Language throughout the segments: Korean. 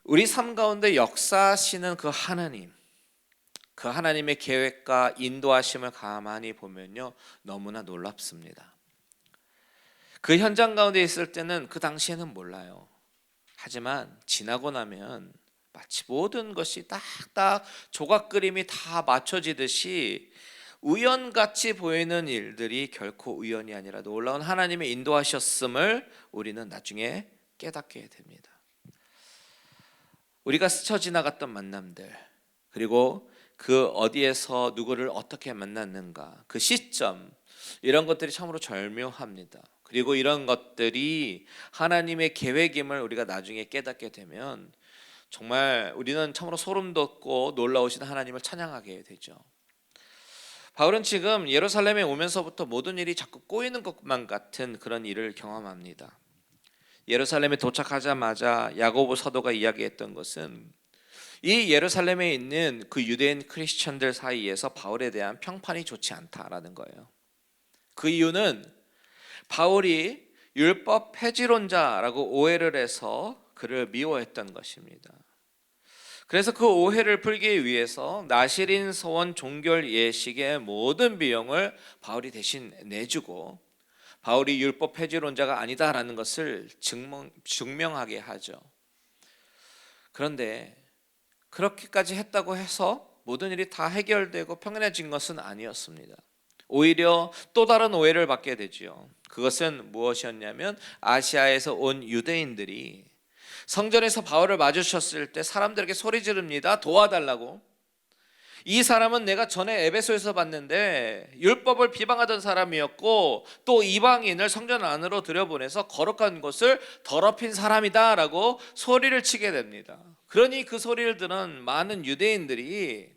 우리 삶 가운데 역사하시는 그 하나님, 그 하나님의 계획과 인도하심을 가만히 보면요, 너무나 놀랍습니다. 그 현장 가운데 있을 때는 그 당시에는 몰라요. 하지만 지나고 나면 마치 모든 것이 딱딱 조각 그림이 다 맞춰지듯이 우연같이 보이는 일들이 결코 우연이 아니라 놀라운 하나님의 인도하셨음을 우리는 나중에 깨닫게 됩니다. 우리가 스쳐 지나갔던 만남들, 그리고 그 어디에서 누구를 어떻게 만났는가, 그 시점, 이런 것들이 참으로 절묘합니다. 그리고 이런 것들이 하나님의 계획임을 우리가 나중에 깨닫게 되면 정말 우리는 참으로 소름 돋고 놀라우신 하나님을 찬양하게 되죠. 바울은 지금 예루살렘에 오면서부터 모든 일이 자꾸 꼬이는 것만 같은 그런 일을 경험합니다. 예루살렘에 도착하자마자 야고보 사도가 이야기했던 것은 이 예루살렘에 있는 그 유대인 크리스천들 사이에서 바울에 대한 평판이 좋지 않다라는 거예요. 그 이유는 바울이 율법 폐지론자라고 오해를 해서 그를 미워했던 것입니다. 그래서 그 오해를 풀기 위해서 나시린 서원 종결 예식의 모든 비용을 바울이 대신 내주고 바울이 율법 폐지론자가 아니다라는 것을 증명하게 하죠. 그런데 그렇게까지 했다고 해서 모든 일이 다 해결되고 평안해진 것은 아니었습니다. 오히려 또 다른 오해를 받게 되지요. 그것은 무엇이었냐면 아시아에서 온 유대인들이 성전에서 바울을 마주쳤을 때 사람들에게 소리 지릅니다. 도와달라고. 이 사람은 내가 전에 에베소에서 봤는데 율법을 비방하던 사람이었고 또 이방인을 성전 안으로 들여보내서 거룩한 곳을 더럽힌 사람이다 라고 소리를 치게 됩니다. 그러니 그 소리를 들은 많은 유대인들이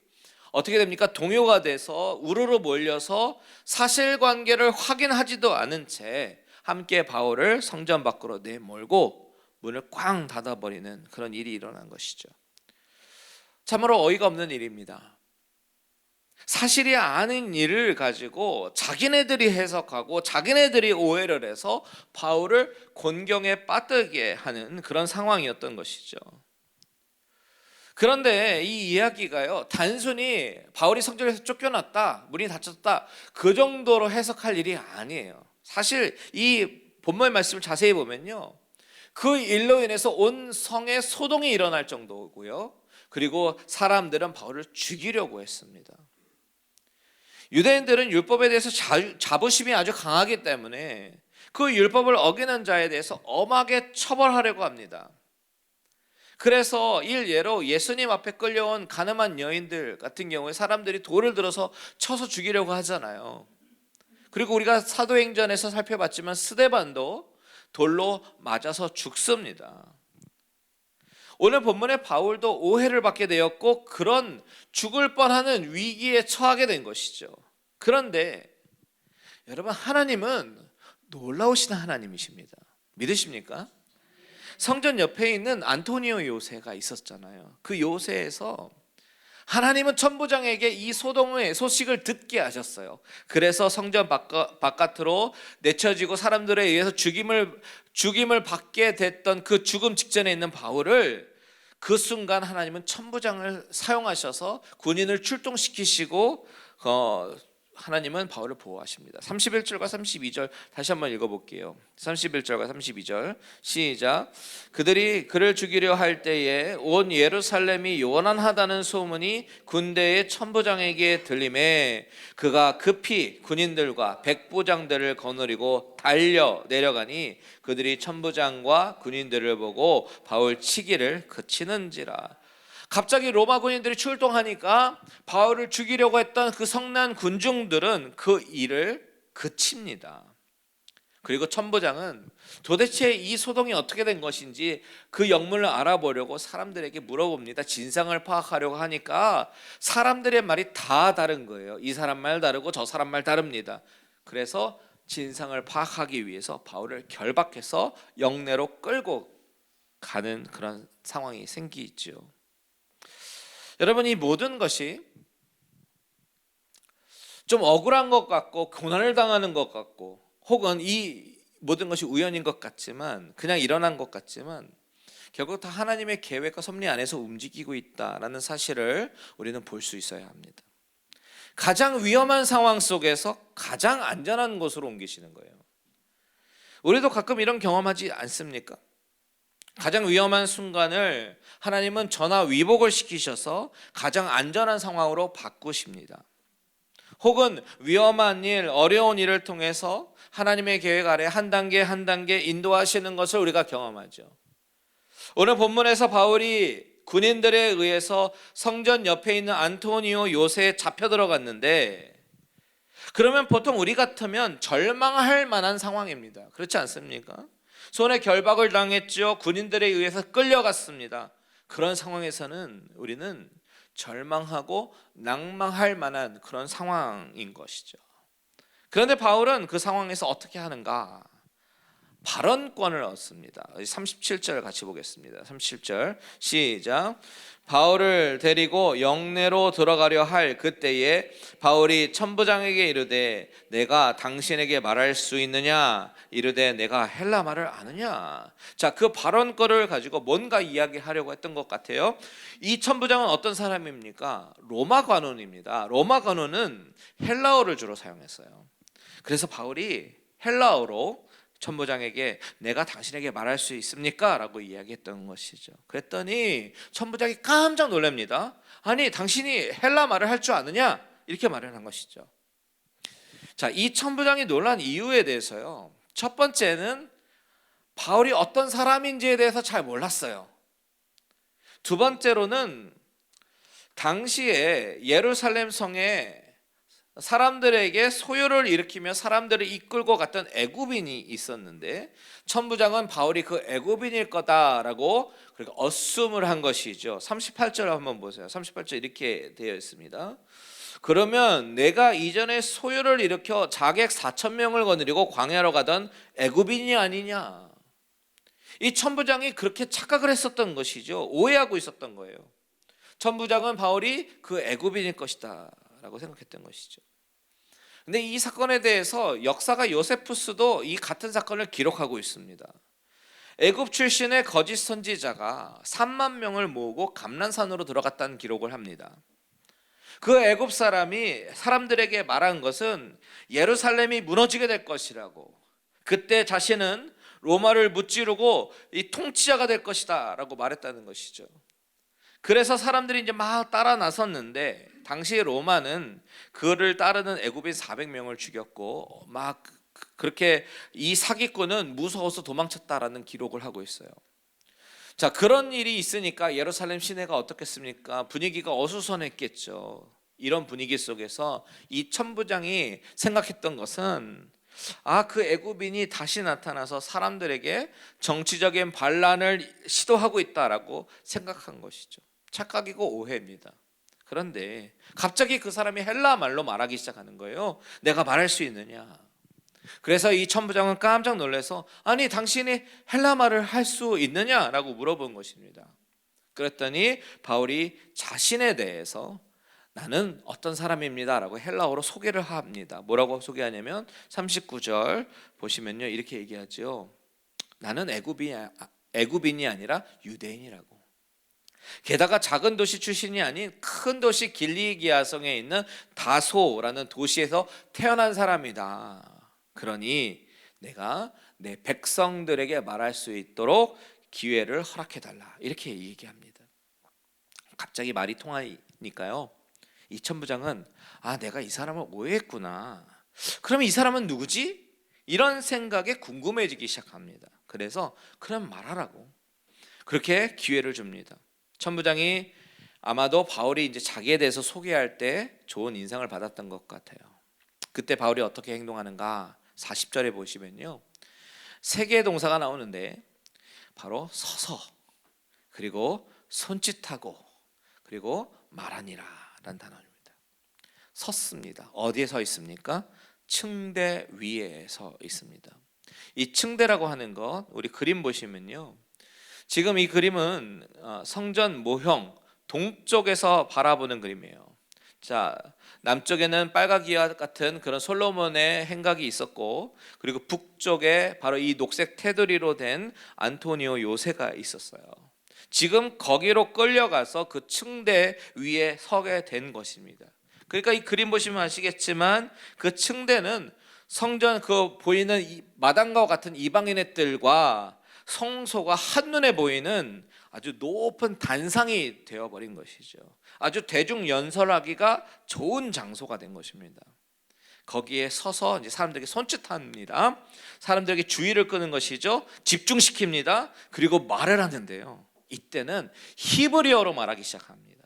어떻게 됩니까? 동요가 돼서 우르르 몰려서 사실관계를 확인하지도 않은 채 함께 바울을 성전 밖으로 내몰고 문을 꽝 닫아버리는 그런 일이 일어난 것이죠. 참으로 어이가 없는 일입니다. 사실이 아닌 일을 가지고 자기네들이 해석하고 자기네들이 오해를 해서 바울을 곤경에 빠뜨게 하는 그런 상황이었던 것이죠. 그런데 이 이야기가요, 단순히 바울이 성전에서 쫓겨났다, 문이 닫혔다, 그 정도로 해석할 일이 아니에요. 사실 이 본문의 말씀을 자세히 보면요, 그 일로 인해서 온 성에 소동이 일어날 정도고요, 그리고 사람들은 바울을 죽이려고 했습니다. 유대인들은 율법에 대해서 자부심이 아주 강하기 때문에 그 율법을 어기는 자에 대해서 엄하게 처벌하려고 합니다. 그래서 일예로 예수님 앞에 끌려온 가늠한 여인들 같은 경우에 사람들이 돌을 들어서 쳐서 죽이려고 하잖아요. 그리고 우리가 사도행전에서 살펴봤지만 스데반도 돌로 맞아서 죽습니다. 오늘 본문에 바울도 오해를 받게 되었고 그런 죽을 뻔하는 위기에 처하게 된 것이죠. 그런데 여러분, 하나님은 놀라우신 하나님이십니다. 믿으십니까? 성전 옆에 있는 안토니오 요새가 있었잖아요. 그 요새에서 하나님은 천부장에게 이 소동의 소식을 듣게 하셨어요. 그래서 성전 바깥으로 내쳐지고 사람들에 의해서 죽임을 받게 됐던 그 죽음 직전에 있는 바울을 그 순간 하나님은 천부장을 사용하셔서 군인을 출동시키시고 하나님은 바울을 보호하십니다. 31절과 32절 다시 한번 읽어볼게요. 31절과 32절 시작. 그들이 그를 죽이려 할 때에 온 예루살렘이 요란하다는 소문이 군대의 천부장에게 들림에 그가 급히 군인들과 백부장들을 거느리고 달려 내려가니 그들이 천부장과 군인들을 보고 바울 치기를 그치는지라. 갑자기 로마 군인들이 출동하니까 바울을 죽이려고 했던 그 성난 군중들은 그 일을 그칩니다. 그리고 천부장은 도대체 이 소동이 어떻게 된 것인지 그 영문을 알아보려고 사람들에게 물어봅니다. 진상을 파악하려고 하니까 사람들의 말이 다 다른 거예요. 이 사람 말 다르고 저 사람 말 다릅니다. 그래서 진상을 파악하기 위해서 바울을 결박해서 영내로 끌고 가는 그런 상황이 생기죠. 여러분, 이 모든 것이 좀 억울한 것 같고 고난을 당하는 것 같고 혹은 이 모든 것이 우연인 것 같지만 그냥 일어난 것 같지만 결국 다 하나님의 계획과 섭리 안에서 움직이고 있다라는 사실을 우리는 볼 수 있어야 합니다. 가장 위험한 상황 속에서 가장 안전한 곳으로 옮기시는 거예요. 우리도 가끔 이런 경험하지 않습니까? 가장 위험한 순간을 하나님은 전화위복을 시키셔서 가장 안전한 상황으로 바꾸십니다. 혹은 위험한 일, 어려운 일을 통해서 하나님의 계획 아래 한 단계 한 단계 인도하시는 것을 우리가 경험하죠. 오늘 본문에서 바울이 군인들에 의해서 성전 옆에 있는 안토니오 요새에 잡혀 들어갔는데, 그러면 보통 우리 같으면 절망할 만한 상황입니다. 그렇지 않습니까? 손에 결박을 당했죠. 군인들에 의해서 끌려갔습니다. 그런 상황에서는 우리는 절망하고 낭망할 만한 그런 상황인 것이죠. 그런데 바울은 그 상황에서 어떻게 하는가? 발언권을 얻습니다. 37절 같이 보겠습니다. 37절 시작. 바울을 데리고 영내로 들어가려 할 그때에 바울이 천부장에게 이르되 내가 당신에게 말할 수 있느냐? 이르되 내가 헬라 말을 아느냐? 자, 그 발언권을 가지고 뭔가 이야기하려고 했던 것 같아요. 이 천부장은 어떤 사람입니까? 로마 관원입니다. 로마 관원은 헬라어를 주로 사용했어요. 그래서 바울이 헬라어로 천부장에게 내가 당신에게 말할 수 있습니까? 라고 이야기했던 것이죠. 그랬더니 천부장이 깜짝 놀랍니다. 아니, 당신이 헬라 말을 할 줄 아느냐? 이렇게 말을 한 것이죠. 자, 이 천부장이 놀란 이유에 대해서요, 첫 번째는 바울이 어떤 사람인지에 대해서 잘 몰랐어요. 두 번째로는 당시에 예루살렘 성에 사람들에게 소요를 일으키며 사람들을 이끌고 갔던 애굽인이 있었는데, 천부장은 바울이 그 애굽인일 거다라고 그렇게 어쌔을 한 것이죠. 38절 한번 보세요. 38절 이렇게 되어 있습니다. 그러면 내가 이전에 소요를 일으켜 자객 4,000명을 거느리고 광야로 가던 애굽인이 아니냐? 이 천부장이 그렇게 착각을 했었던 것이죠. 오해하고 있었던 거예요. 천부장은 바울이 그 애굽인일 것이다 라고 생각했던 것이죠. 근데 이 사건에 대해서 역사가 요세푸스도 이 같은 사건을 기록하고 있습니다. 애굽 출신의 거짓 선지자가 3만 명을 모으고 감난산으로 들어갔다는 기록을 합니다. 그 애굽 사람이 사람들에게 말한 것은 예루살렘이 무너지게 될 것이라고, 그때 자신은 로마를 무찌르고 이 통치자가 될 것이다 라고 말했다는 것이죠. 그래서 사람들이 이제 막 따라 나섰는데, 당시 로마는 그를 따르는 애굽인 400명을 죽였고, 막 그렇게 이 사기꾼은 무서워서 도망쳤다라는 기록을 하고 있어요. 자, 그런 일이 있으니까 예루살렘 시내가 어떻겠습니까? 분위기가 어수선했겠죠. 이런 분위기 속에서 이 천부장이 생각했던 것은, 그 애굽인이 다시 나타나서 사람들에게 정치적인 반란을 시도하고 있다라고 생각한 것이죠. 착각이고 오해입니다. 그런데 갑자기 그 사람이 헬라 말로 말하기 시작하는 거예요. 내가 말할 수 있느냐? 그래서 이 천부장은 깜짝 놀라서 아니, 당신이 헬라 말을 할 수 있느냐라고 물어본 것입니다. 그랬더니 바울이 자신에 대해서 나는 어떤 사람입니다 라고 헬라어로 소개를 합니다. 뭐라고 소개하냐면 39절 보시면요, 이렇게 얘기하죠. 나는 애굽인이 아니라 유대인이라고. 게다가 작은 도시 출신이 아닌 큰 도시 길리기아성에 있는 다소라는 도시에서 태어난 사람이다. 그러니 내가 내 백성들에게 말할 수 있도록 기회를 허락해달라, 이렇게 얘기합니다. 갑자기 말이 통하니까요, 이 천부장은 내가 이 사람을 오해했구나. 그럼 이 사람은 누구지? 이런 생각에 궁금해지기 시작합니다. 그래서 그럼 말하라고 그렇게 기회를 줍니다. 천부장이 아마도 바울이 이제 자기에 대해서 소개할 때 좋은 인상을 받았던 것 같아요. 그때 바울이 어떻게 행동하는가? 40절에 보시면요, 세 개의 동사가 나오는데 바로 서서, 그리고 손짓하고, 그리고 말하니라 라는 단어입니다. 섰습니다. 어디에 서 있습니까? 층대 위에 서 있습니다. 이 층대라고 하는 것, 우리 그림 보시면요, 지금 이 그림은 성전 모형 동쪽에서 바라보는 그림이에요. 자, 남쪽에는 빨가기와 같은 그런 솔로몬의 행각이 있었고, 그리고 북쪽에 바로 이 녹색 테두리로 된 안토니오 요새가 있었어요. 지금 거기로 끌려가서 그 층대 위에 서게 된 것입니다. 그러니까 이 그림 보시면 아시겠지만 그 층대는 성전 그 보이는 이 마당과 같은 이방인의 뜰과 성소가 한눈에 보이는 아주 높은 단상이 되어버린 것이죠. 아주 대중 연설하기가 좋은 장소가 된 것입니다. 거기에 서서 이제 사람들에게 손짓합니다. 사람들에게 주의를 끄는 것이죠. 집중시킵니다. 그리고 말을 하는데요. 이때는 히브리어로 말하기 시작합니다.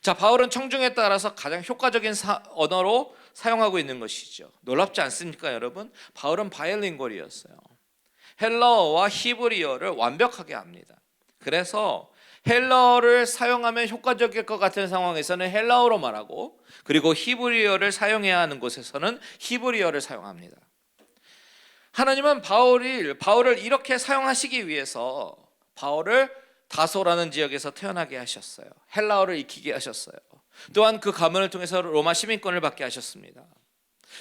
자, 바울은 청중에 따라서 가장 효과적인 언어로 사용하고 있는 것이죠. 놀랍지 않습니까, 여러분? 바울은 바이링구얼이었어요. 헬라어와 히브리어를 완벽하게 합니다. 그래서 헬라어를 사용하면 효과적일 것 같은 상황에서는 헬라어로 말하고, 그리고 히브리어를 사용해야 하는 곳에서는 히브리어를 사용합니다. 하나님은 바울을 이렇게 사용하시기 위해서 바울을 다소라는 지역에서 태어나게 하셨어요. 헬라어를 익히게 하셨어요. 또한 그 가문을 통해서 로마 시민권을 받게 하셨습니다.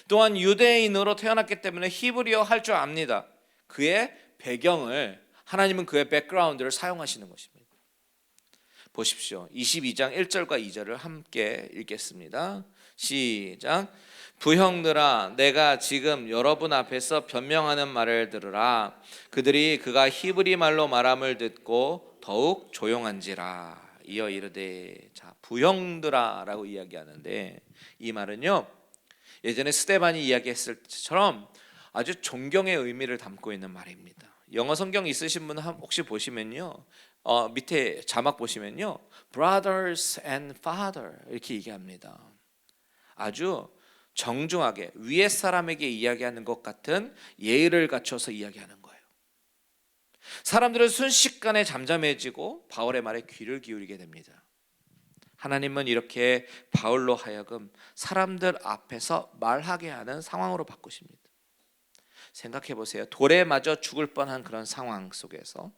또한 유대인으로 태어났기 때문에 히브리어 할 줄 압니다. 그의 배경을, 하나님은 그의 백그라운드를 사용하시는 것입니다. 보십시오. 22장 1절과 2절을 함께 읽겠습니다. 시작. 부형들아, 내가 지금 여러분 앞에서 변명하는 말을 들으라. 그들이 그가 히브리 말로 말함을 듣고 더욱 조용한지라. 이어 이르되. 자, 부형들아라고 이야기하는데, 이 말은요, 예전에 스데반이 이야기했을 때처럼 아주 존경의 의미를 담고 있는 말입니다. 영어 성경 있으신 분 혹시 보시면요, 밑에 자막 보시면요, brothers and father 이렇게 얘기합니다. 아주 정중하게 위에 사람에게 이야기하는 것 같은 예의를 갖춰서 이야기하는 거예요. 사람들은 순식간에 잠잠해지고 바울의 말에 귀를 기울이게 됩니다. 하나님은 이렇게 바울로 하여금 사람들 앞에서 말하게 하는 상황으로 바꾸십니다. 생각해 보세요. 돌에 맞아 죽을 뻔한 그런 상황 속에서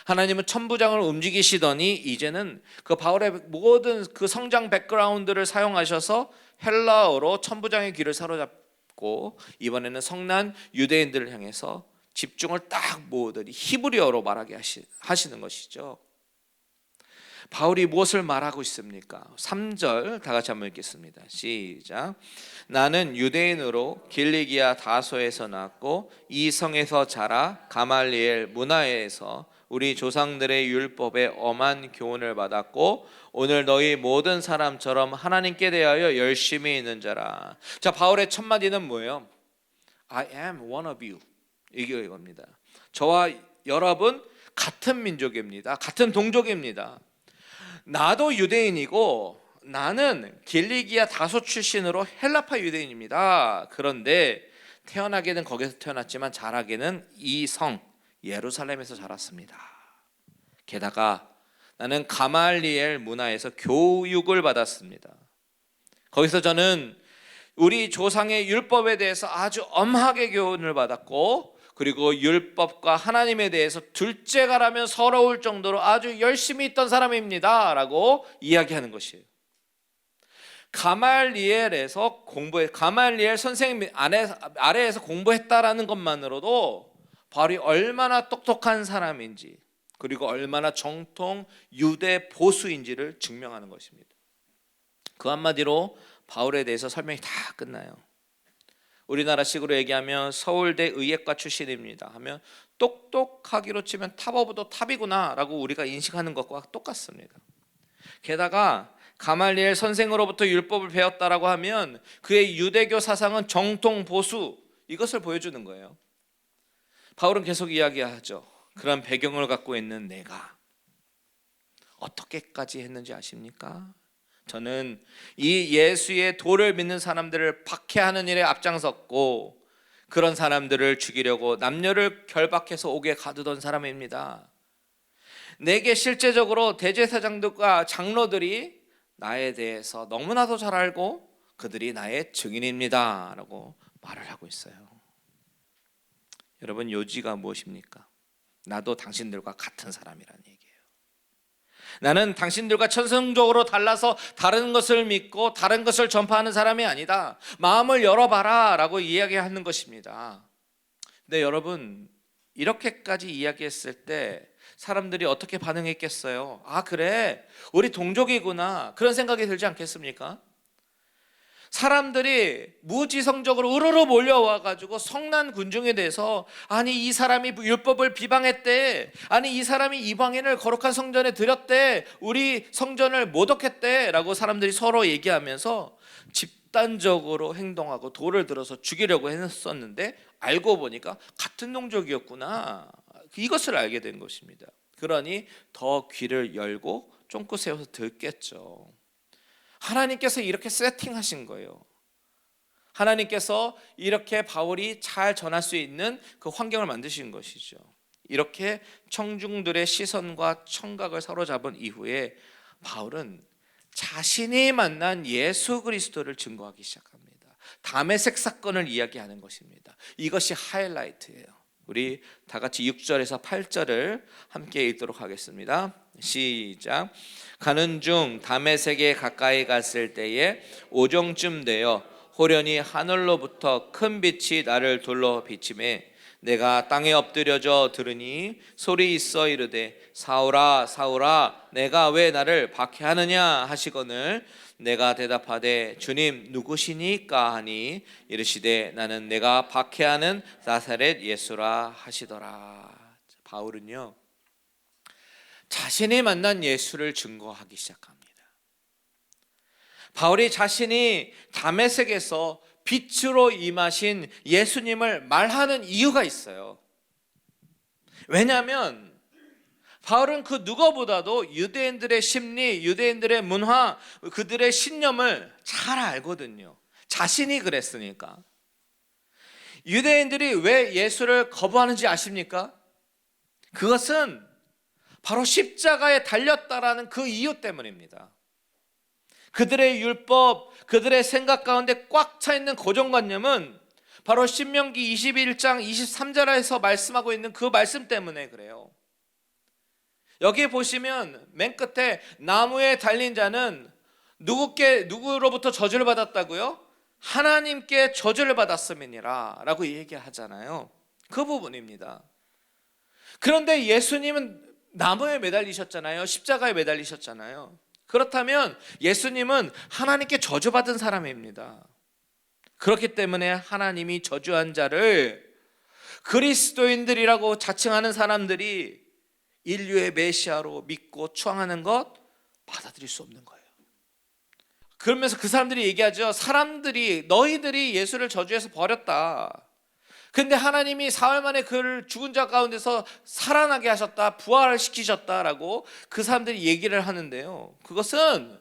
하나님은 천부장을 움직이시더니 이제는 그 바울의 모든 그 성장 백그라운드를 사용하셔서 헬라어로 천부장의 귀를 사로잡고, 이번에는 성난 유대인들을 향해서 집중을 딱 모으더니 히브리어로 말하게 하시는 것이죠. 바울이 무엇을 말하고 있습니까? 3절 다 같이 한번 읽겠습니다. 시작. 나는 유대인으로 길리기아 다소에서 났고 이 성에서 자라 가말리엘 문화에서 우리 조상들의 율법에 엄한 교훈을 받았고 오늘 너희 모든 사람처럼 하나님께 대하여 열심히 있는 자라. 자, 바울의 첫 마디는 뭐예요? I am one of you. 이겁니다. 저와 여러분 같은 민족입니다. 같은 동족입니다. 나도 유대인이고 나는 길리기아 다소 출신으로 헬라파 유대인입니다. 그런데 태어나게는 거기서 태어났지만 자라게는 이 성 예루살렘에서 자랐습니다. 게다가 나는 가말리엘 문화에서 교육을 받았습니다. 거기서 저는 우리 조상의 율법에 대해서 아주 엄하게 교훈을 받았고, 그리고 율법과 하나님에 대해서 둘째가라면 서러울 정도로 아주 열심히 있던 사람입니다 라고 이야기하는 것이에요. 가말리엘 선생님 아래에서 공부했다라는 것만으로도 바울이 얼마나 똑똑한 사람인지, 그리고 얼마나 정통 유대 보수인지를 증명하는 것입니다. 그 한마디로 바울에 대해서 설명이 다 끝나요. 우리나라식으로 얘기하면 서울대 의예과 출신입니다 하면 똑똑하기로 치면 탑 오브 더 탑이구나 라고 우리가 인식하는 것과 똑같습니다. 게다가 가말리엘 선생으로부터 율법을 배웠다라고 하면 그의 유대교 사상은 정통 보수, 이것을 보여주는 거예요. 바울은 계속 이야기하죠. 그런 배경을 갖고 있는 내가 어떻게까지 했는지 아십니까? 저는 이 예수의 도를 믿는 사람들을 박해하는 일에 앞장섰고, 그런 사람들을 죽이려고 남녀를 결박해서 옥에 가두던 사람입니다. 내게 실제적으로 대제사장들과 장로들이 나에 대해서 너무나도 잘 알고 그들이 나의 증인입니다 라고 말을 하고 있어요. 여러분, 요지가 무엇입니까? 나도 당신들과 같은 사람이라는 얘기예요. 나는 당신들과 천성적으로 달라서 다른 것을 믿고 다른 것을 전파하는 사람이 아니다. 마음을 열어봐라 라고 이야기하는 것입니다. 근데 여러분, 이렇게까지 이야기했을 때 사람들이 어떻게 반응했겠어요? 아, 그래, 우리 동족이구나, 그런 생각이 들지 않겠습니까? 사람들이 무지성적으로 으르르 몰려와가지고 성난 군중에 대해서, 아니 이 사람이 율법을 비방했대, 아니 이 사람이 이방인을 거룩한 성전에 들였대, 우리 성전을 모독했대 라고 사람들이 서로 얘기하면서 집단적으로 행동하고 돌을 들어서 죽이려고 했었는데, 알고 보니까 같은 동족이었구나, 이것을 알게 된 것입니다. 그러니 더 귀를 열고 쫑긋 세워서 듣겠죠. 하나님께서 이렇게 세팅하신 거예요. 하나님께서 이렇게 바울이 잘 전할 수 있는 그 환경을 만드신 것이죠. 이렇게 청중들의 시선과 청각을 사로잡은 이후에 바울은 자신이 만난 예수 그리스도를 증거하기 시작합니다. 다메섹 사건을 이야기하는 것입니다. 이것이 하이라이트예요. 우리 다 같이 6절에서 8절을 함께 읽도록 하겠습니다. 시작. 가는 중 다메섹에 가까이 갔을 때에 오정쯤 되어 호련히 하늘로부터 큰 빛이 나를 둘러 비치매 내가 땅에 엎드려져 들으니 소리 있어 이르되 사울아 사울아 내가 왜 나를 박해하느냐 하시거늘 내가 대답하되 주님 누구시니까 하니 이르시되 나는 내가 박해하는 나사렛 예수라 하시더라. 바울은요, 자신이 만난 예수를 증거하기 시작합니다. 바울이 자신이 다메섹에서 빛으로 임하신 예수님을 말하는 이유가 있어요. 왜냐하면 바울은 그 누구보다도 유대인들의 심리, 유대인들의 문화, 그들의 신념을 잘 알거든요. 자신이 그랬으니까. 유대인들이 왜 예수를 거부하는지 아십니까? 그것은 바로 십자가에 달렸다라는 그 이유 때문입니다. 그들의 율법, 그들의 생각 가운데 꽉 차 있는 고정관념은 바로 신명기 21장 23절에서 말씀하고 있는 그 말씀 때문에 그래요. 여기 보시면 맨 끝에 나무에 달린 자는 누구로부터 저주를 받았다고요? 하나님께 저주를 받았음이니라 라고 얘기하잖아요. 그 부분입니다. 그런데 예수님은 나무에 매달리셨잖아요. 십자가에 매달리셨잖아요. 그렇다면 예수님은 하나님께 저주받은 사람입니다. 그렇기 때문에 하나님이 저주한 자를 그리스도인들이라고 자칭하는 사람들이 인류의 메시아로 믿고 추앙하는 것 받아들일 수 없는 거예요. 그러면서 그 사람들이 얘기하죠. 너희들이 예수를 저주해서 버렸다. 근데 하나님이 사흘 만에 그를 죽은 자 가운데서 살아나게 하셨다, 부활을 시키셨다라고 그 사람들이 얘기를 하는데요, 그것은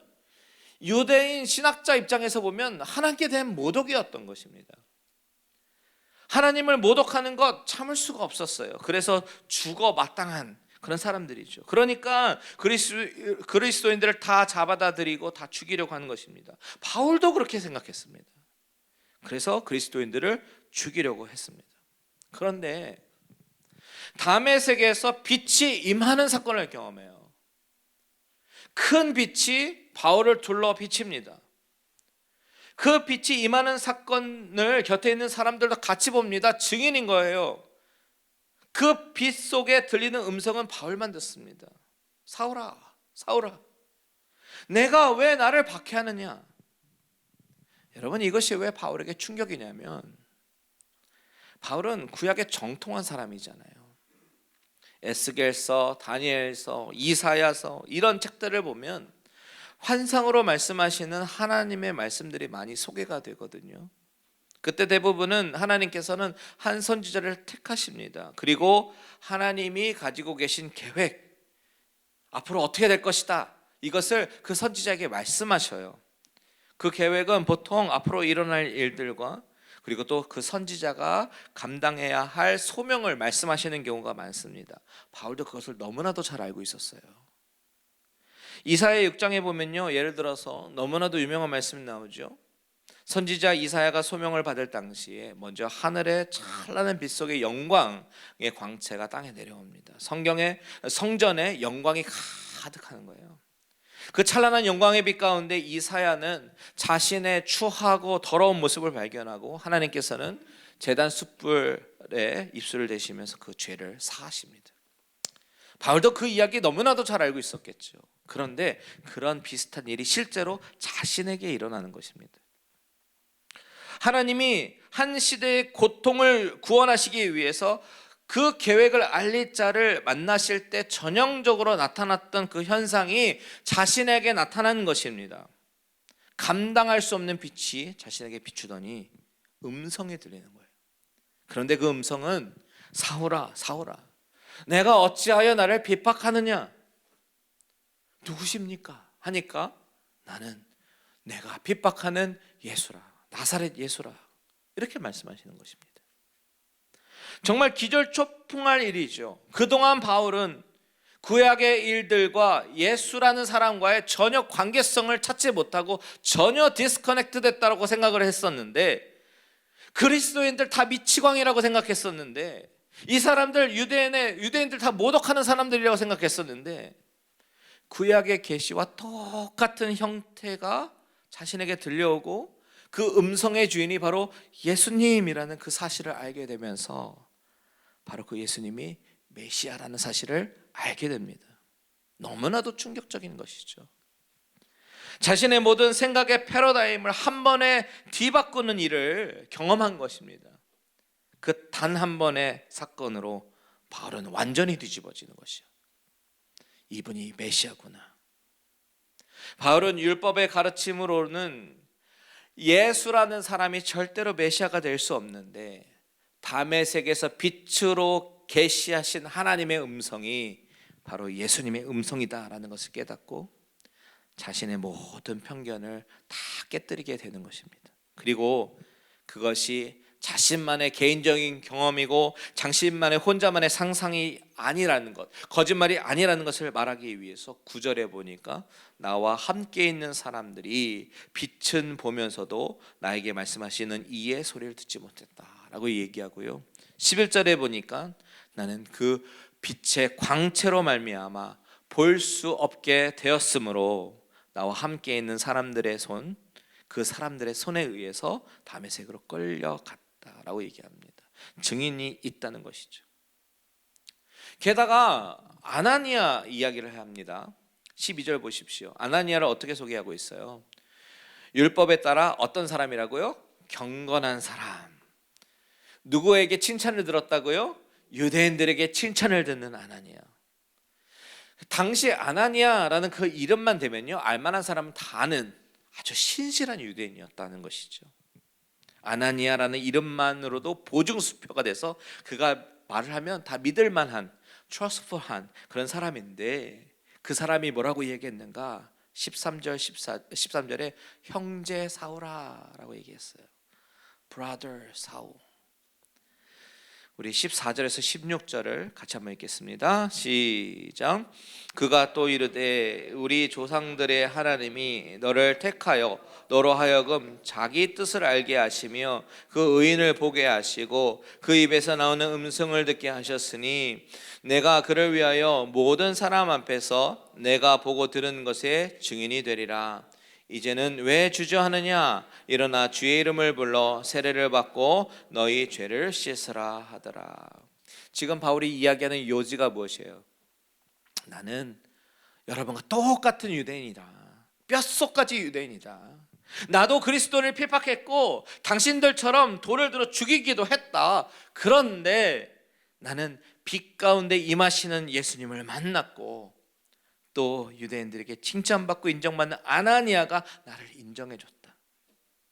유대인 신학자 입장에서 보면 하나님께 대한 모독이었던 것입니다. 하나님을 모독하는 것 참을 수가 없었어요. 그래서 죽어 마땅한 그런 사람들이죠. 그러니까 그리스도인들을 다 잡아다 들이고 다 죽이려고 하는 것입니다. 바울도 그렇게 생각했습니다. 그래서 그리스도인들을 죽이려고 했습니다. 그런데 다메섹에서 빛이 임하는 사건을 경험해요. 큰 빛이 바울을 둘러 비칩니다. 그 빛이 임하는 사건을 곁에 있는 사람들도 같이 봅니다. 증인인 거예요. 그 빛 속에 들리는 음성은 바울만 듣습니다. 사울아, 사울아, 내가 왜 나를 박해하느냐? 여러분, 이것이 왜 바울에게 충격이냐면, 바울은 구약의 정통한 사람이잖아요. 에스겔서, 다니엘서, 이사야서 이런 책들을 보면 환상으로 말씀하시는 하나님의 말씀들이 많이 소개가 되거든요. 그때 대부분은 하나님께서는 한 선지자를 택하십니다. 그리고 하나님이 가지고 계신 계획, 앞으로 어떻게 될 것이다, 이것을 그 선지자에게 말씀하셔요. 그 계획은 보통 앞으로 일어날 일들과 그리고 또 그 선지자가 감당해야 할 소명을 말씀하시는 경우가 많습니다. 바울도 그것을 너무나도 잘 알고 있었어요. 이사야 6장에 보면요, 예를 들어서 너무나도 유명한 말씀이 나오죠. 선지자 이사야가 소명을 받을 당시에 먼저 하늘의 찬란한 빛 속에 영광의 광채가 땅에 내려옵니다. 성전에 영광이 가득하는 거예요. 그 찬란한 영광의 빛 가운데 이사야는 자신의 추하고 더러운 모습을 발견하고 하나님께서는 제단 숯불에 입술을 대시면서 그 죄를 사하십니다. 바울도 그 이야기 너무나도 잘 알고 있었겠죠. 그런데 그런 비슷한 일이 실제로 자신에게 일어나는 것입니다. 하나님이 한 시대의 고통을 구원하시기 위해서 그 계획을 알릴 자를 만나실 때 전형적으로 나타났던 그 현상이 자신에게 나타나는 것입니다. 감당할 수 없는 빛이 자신에게 비추더니 음성이 들리는 거예요. 그런데 그 음성은 사울아 사울아 내가 어찌하여 나를 핍박하느냐, 누구십니까 하니까 나는 내가 핍박하는 예수라, 나사렛 예수라, 이렇게 말씀하시는 것입니다. 정말 기절초풍할 일이죠. 그동안 바울은 구약의 일들과 예수라는 사람과의 전혀 관계성을 찾지 못하고 전혀 디스커넥트 됐다고 생각을 했었는데, 그리스도인들 다 미치광이라고 생각했었는데, 이 사람들 유대인들 다 모독하는 사람들이라고 생각했었는데, 구약의 계시와 똑같은 형태가 자신에게 들려오고 그 음성의 주인이 바로 예수님이라는 그 사실을 알게 되면서 바로 그 예수님이 메시아라는 사실을 알게 됩니다. 너무나도 충격적인 것이죠. 자신의 모든 생각의 패러다임을 한 번에 뒤바꾸는 일을 경험한 것입니다. 그 단 한 번의 사건으로 바울은 완전히 뒤집어지는 것이요, 이분이 메시아구나. 바울은 율법의 가르침으로는 예수라는 사람이 절대로 메시아가 될 수 없는데, 다메섹에서 빛으로 계시하신 하나님의 음성이 바로 예수님의 음성이다라는 것을 깨닫고 자신의 모든 편견을 다 깨뜨리게 되는 것입니다. 그리고 그것이 자신만의 개인적인 경험이고 자신만의 혼자만의 상상이 아니라는 것, 거짓말이 아니라는 것을 말하기 위해서 9절에 보니까 나와 함께 있는 사람들이 빛은 보면서도 나에게 말씀하시는 이의 소리를 듣지 못했다라고 얘기하고요, 11절에 보니까 나는 그 빛의 광채로 말미암아 볼 수 없게 되었으므로 나와 함께 있는 사람들의 손, 그 사람들의 손에 의해서 다메섹으로 끌려갔다라고 얘기합니다. 증인이 있다는 것이죠. 게다가 아나니아 이야기를 합니다. 12절 보십시오. 아나니아를 어떻게 소개하고 있어요? 율법에 따라 어떤 사람이라고요? 경건한 사람. 누구에게 칭찬을 들었다고요? 유대인들에게 칭찬을 듣는 아나니아. 당시 아나니아라는 그 이름만 되면요, 알만한 사람은 다 아는 아주 신실한 유대인이었다는 것이죠. 아나니아라는 이름만으로도 보증수표가 돼서 그가 말을 하면 다 믿을 만한, trustful한 그런 사람인데, 그 사람이 뭐라고 얘기했는가? 13절에 형제 사울아라고 얘기했어요. brother 사울. 우리 14절에서 16절을 같이 한번 읽겠습니다. 시작. 그가 또 이르되 우리 조상들의 하나님이 너를 택하여 너로 하여금 자기 뜻을 알게 하시며 그 의인을 보게 하시고 그 입에서 나오는 음성을 듣게 하셨으니 내가 그를 위하여 모든 사람 앞에서 내가 보고 들은 것의 증인이 되리라. 이제는 왜 주저하느냐? 일어나 주의 이름을 불러 세례를 받고 너희 죄를 씻으라 하더라. 지금 바울이 이야기하는 요지가 무엇이에요? 나는 여러분과 똑같은 유대인이다. 뼛속까지 유대인이다. 나도 그리스도를 핍박했고 당신들처럼 돌을 들어 죽이기도 했다. 그런데 나는 빛 가운데 임하시는 예수님을 만났고 또 유대인들에게 칭찬받고 인정받는 아나니아가 나를 인정해줬다.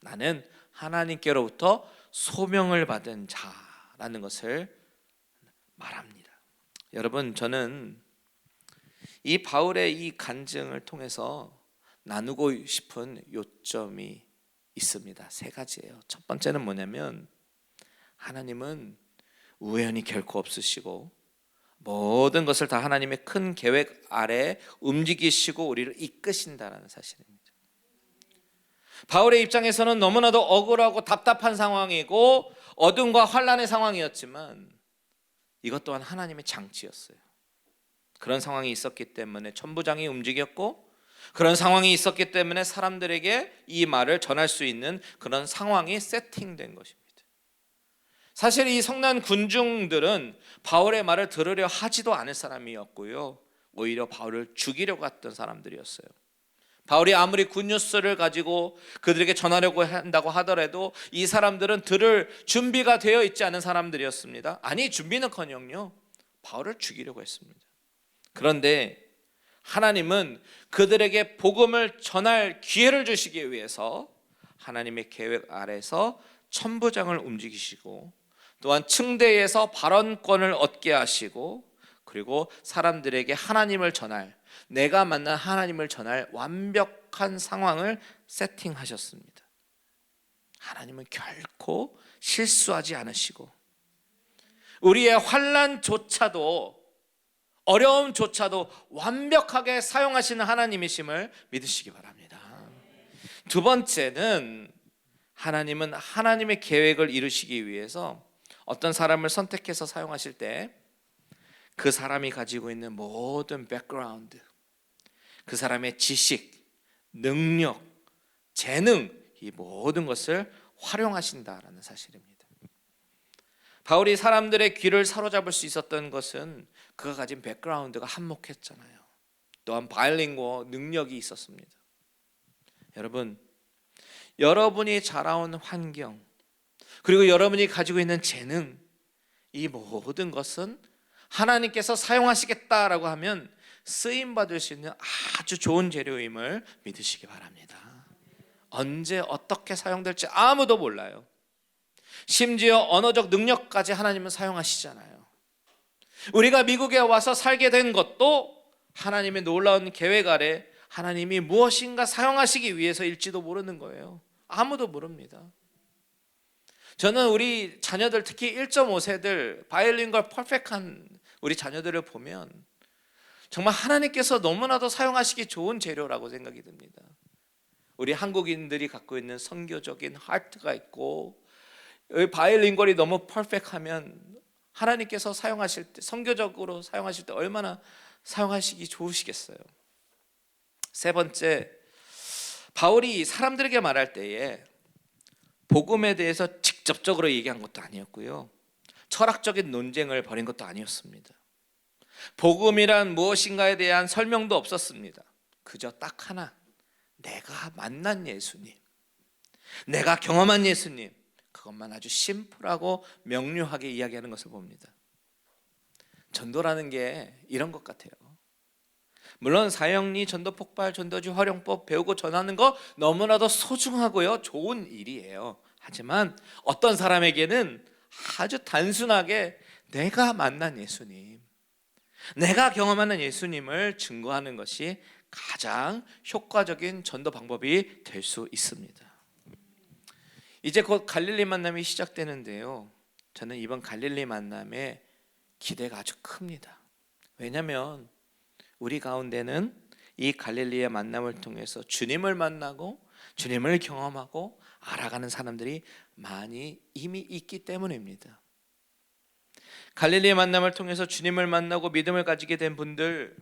나는 하나님께로부터 소명을 받은 자라는 것을 말합니다. 여러분, 저는 이 바울의 이 간증을 통해서 나누고 싶은 요점이 있습니다. 세 가지예요. 첫 번째는 뭐냐면, 하나님은 우연히 결코 없으시고 모든 것을 다 하나님의 큰 계획 아래 움직이시고 우리를 이끄신다는 사실입니다. 바울의 입장에서는 너무나도 억울하고 답답한 상황이고 어둠과 환란의 상황이었지만 이것 또한 하나님의 장치였어요. 그런 상황이 있었기 때문에 천부장이 움직였고, 그런 상황이 있었기 때문에 사람들에게 이 말을 전할 수 있는 그런 상황이 세팅된 것입니다. 사실 이 성난 군중들은 바울의 말을 들으려 하지도 않을 사람이었고요, 오히려 바울을 죽이려고 했던 사람들이었어요. 바울이 아무리 굿뉴스를 가지고 그들에게 전하려고 한다고 하더라도 이 사람들은 들을 준비가 되어 있지 않은 사람들이었습니다. 아니, 준비는커녕요, 바울을 죽이려고 했습니다. 그런데 하나님은 그들에게 복음을 전할 기회를 주시기 위해서 하나님의 계획 아래서 천부장을 움직이시고, 또한 층대에서 발언권을 얻게 하시고, 그리고 사람들에게 하나님을 전할, 내가 만난 하나님을 전할 완벽한 상황을 세팅하셨습니다. 하나님은 결코 실수하지 않으시고, 우리의 환난조차도, 어려움조차도 완벽하게 사용하시는 하나님이심을 믿으시기 바랍니다. 두 번째는, 하나님은 하나님의 계획을 이루시기 위해서 어떤 사람을 선택해서 사용하실 때 그 사람이 가지고 있는 모든 백그라운드, 그 사람의 지식, 능력, 재능, 이 모든 것을 활용하신다라는 사실입니다. 바울이 사람들의 귀를 사로잡을 수 있었던 것은 그가 가진 백그라운드가 한몫했잖아요. 또한 바이링구어 능력이 있었습니다. 여러분, 여러분이 자라온 환경, 그리고 여러분이 가지고 있는 재능, 이 모든 것은 하나님께서 사용하시겠다라고 하면 쓰임받을 수 있는 아주 좋은 재료임을 믿으시기 바랍니다. 언제 어떻게 사용될지 아무도 몰라요. 심지어 언어적 능력까지 하나님은 사용하시잖아요. 우리가 미국에 와서 살게 된 것도 하나님의 놀라운 계획 아래 하나님이 무엇인가 사용하시기 위해서일지도 모르는 거예요. 아무도 모릅니다. 저는 우리 자녀들, 특히 1.5세들 바이링구얼 퍼펙트한 우리 자녀들을 보면 정말 하나님께서 너무나도 사용하시기 좋은 재료라고 생각이 듭니다. 우리 한국인들이 갖고 있는 선교적인 하트가 있고, 바이링구얼이 너무 퍼펙트하면 하나님께서 사용하실 때, 선교적으로 사용하실 때 얼마나 사용하시기 좋으시겠어요. 세 번째, 바울이 사람들에게 말할 때에 복음에 대해서 직접적으로 얘기한 것도 아니었고요, 철학적인 논쟁을 벌인 것도 아니었습니다. 복음이란 무엇인가에 대한 설명도 없었습니다. 그저 딱 하나, 내가 만난 예수님, 내가 경험한 예수님, 그것만 아주 심플하고 명료하게 이야기하는 것을 봅니다. 전도라는 게 이런 것 같아요. 물론 사형리, 전도폭발, 전도지 활용법 배우고 전하는 거 너무나도 소중하고요, 좋은 일이에요. 하지만 어떤 사람에게는 아주 단순하게 내가 만난 예수님, 내가 경험하는 예수님을 증거하는 것이 가장 효과적인 전도 방법이 될 수 있습니다. 이제 곧 갈릴리 만남이 시작되는데요, 저는 이번 갈릴리 만남에 기대가 아주 큽니다. 왜냐하면 우리 가운데는 이 갈릴리의 만남을 통해서 주님을 만나고 주님을 경험하고 알아가는 사람들이 많이 이미 있기 때문입니다. 갈릴리의 만남을 통해서 주님을 만나고 믿음을 가지게 된 분들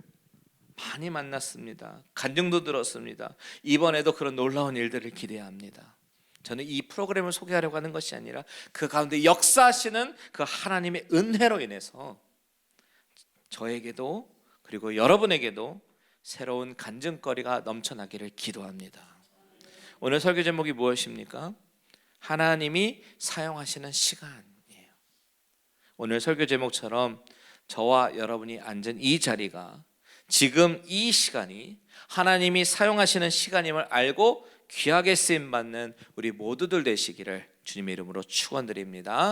많이 만났습니다. 간증도 들었습니다. 이번에도 그런 놀라운 일들을 기대합니다. 저는 이 프로그램을 소개하려고 하는 것이 아니라 그 가운데 역사하시는 그 하나님의 은혜로 인해서 저에게도 그리고 여러분에게도 새로운 간증거리가 넘쳐나기를 기도합니다. 오늘 설교 제목이 무엇입니까? 하나님이 사용하시는 시간이에요. 오늘 설교 제목처럼 저와 여러분이 앉은 이 자리가, 지금 이 시간이 하나님이 사용하시는 시간임을 알고 귀하게 쓰임받는 우리 모두들 되시기를 주님의 이름으로 축원드립니다.